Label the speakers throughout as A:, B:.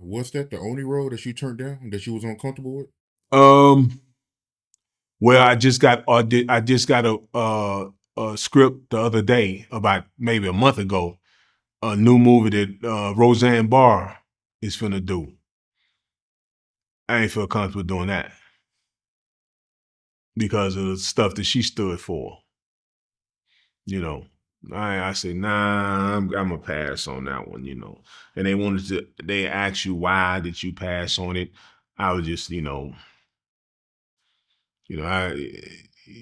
A: Was that the only role that you turned down that you was uncomfortable with?
B: Um, well, I just got a script the other day about maybe a month ago. A new movie that Roseanne Barr is finna do. I ain't feel comfortable doing that because of the stuff that she stood for. You know, I say nah, I'm a pass on that one. And they asked you why did you pass on it. I was just I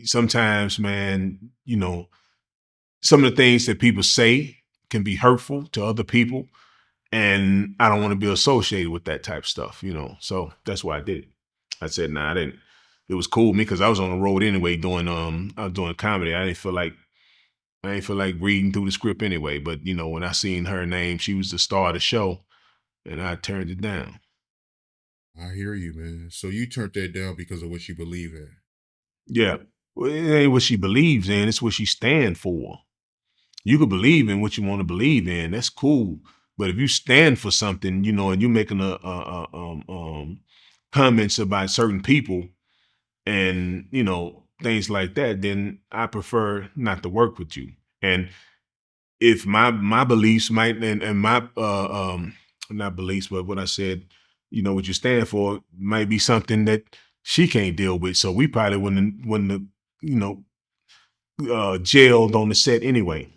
B: sometimes, man, some of the things that people say can be hurtful to other people, and I don't want to be associated with that type of stuff. So that's why I did it. I said, nah, I didn't. It was cool with me because I was on the road anyway doing I was doing comedy. I didn't feel like reading through the script anyway. But when I seen her name, she was the star of the show, and I turned it down.
A: I hear you, man. So you turned that down because of what you believe in.
B: Yeah. Well, it ain't what she believes in, it's what she stand for. You could believe in what you want to believe in. That's cool. But if you stand for something, and you're making comments about certain people and things like that, then I prefer not to work with you. And if my beliefs might and my not beliefs, but what I said, what you stand for might be something that she can't deal with. So we probably wouldn't you know jailed on the set anyway.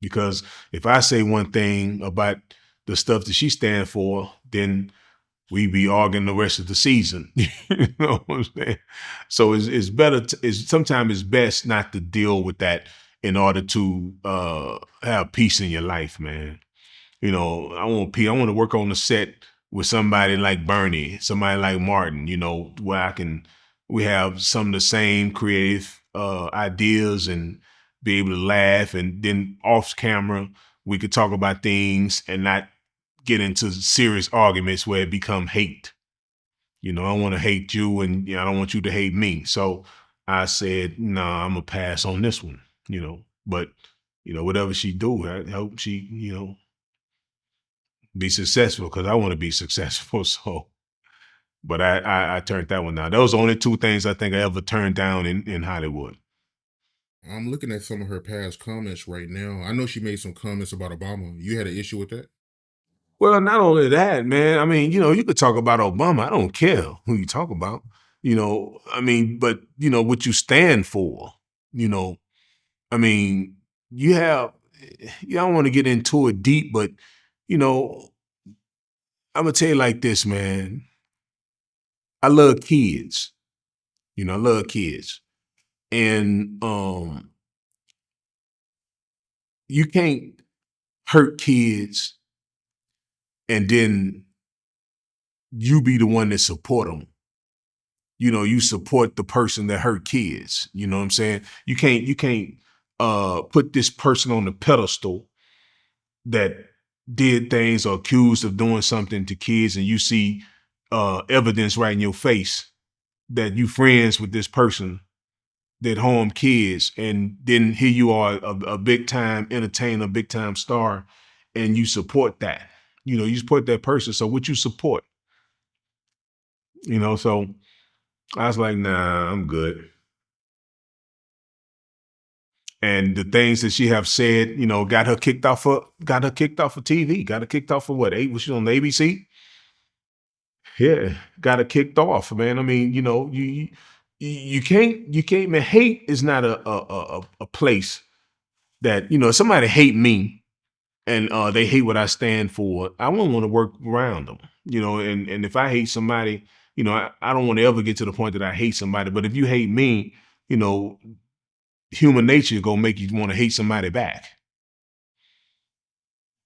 B: Because if I say one thing about the stuff that she stand for, then we be arguing the rest of the season. You know what I'm saying? So it's better. Sometimes it's best not to deal with that in order to have peace in your life, man. I want peace. I want to work on the set with somebody like Bernie, somebody like Martin. Where we have some of the same creative ideas and be able to laugh, and then off camera we could talk about things and not get into serious arguments where it become hate. I want to hate you, and I don't want you to hate me. So I said, no, I'm gonna pass on this one. But whatever she do, I hope she be successful because I want to be successful. So, but I turned that one down. Those are the only two things I think I ever turned down in Hollywood.
A: I'm looking at some of her past comments right now. I know she made some comments about Obama. You had an issue with that?
B: Well, not only that, man. I mean, you could talk about Obama. I don't care who you talk about. I mean, but what you stand for. You know, I mean, you have. You don't want to get into it deep, but you know, I'm gonna tell you like this, man. I love kids. I love kids, and you can't hurt kids and then you be the one that support them. You support the person that hurt kids. You know what I'm saying? You can't put this person on the pedestal that did things or accused of doing something to kids, and you see evidence right in your face that you friends with this person that harm kids, and then here you are, a big time entertainer, big time star, and you support that. You support that person. So what you support? So I was like, nah, I'm good. And the things that she have said, got her kicked off of TV, got her kicked off of what? Was she on the ABC? Yeah, got her kicked off, man. I mean, you can't, man. Hate is not a place that if somebody hate me and they hate what I stand for. I won't want to work around them, and if I hate somebody, I don't want to ever get to the point that I hate somebody. But if you hate me, you know, human nature is gonna make you want to hate somebody back.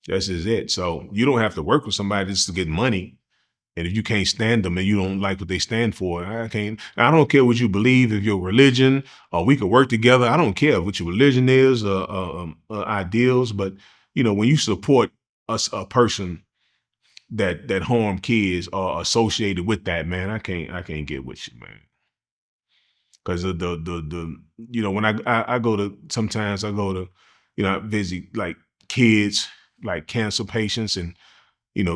B: That's just it. So you don't have to work with somebody just to get money. And if you can't stand them and you don't like what they stand for, I can't. I don't care what you believe, if your religion, or we could work together. I don't care what your religion is, ideals. But when you support a person that harm kids or associated with that, man, I can't get with you, man. Because the when I go to, sometimes I go to I visit like kids, like cancer patients, and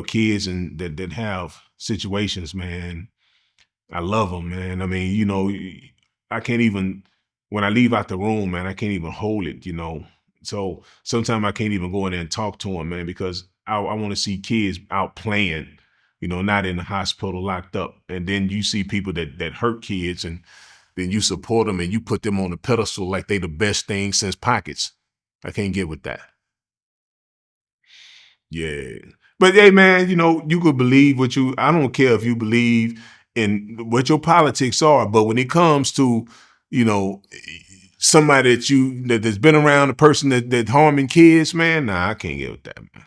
B: kids and that have situations, man. I love them, man. I mean, I can't even, when I leave out the room, man, I can't even hold it. So sometimes I can't even go in there and talk to them, man, because I want to see kids out playing, not in the hospital locked up. And then you see people that hurt kids, and then you support them and you put them on a pedestal like they the best thing since pockets. I can't get with that. Yeah. But hey, man, you could believe I don't care if you believe in what your politics are, but when it comes to, you know, somebody that's been around, a person that harming kids, man, nah, I can't get with that, man.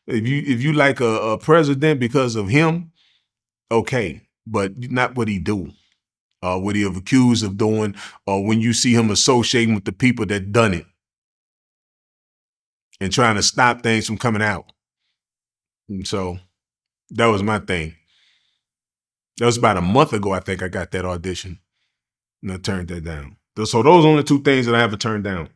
B: If you like a president because of him, okay, but not what he do, what he have accused of doing, or when you see him associating with the people that done it and trying to stop things from coming out. And so that was my thing. That was about a month ago, I think I got that audition, and I turned that down. So those are only two things that I ever turned down.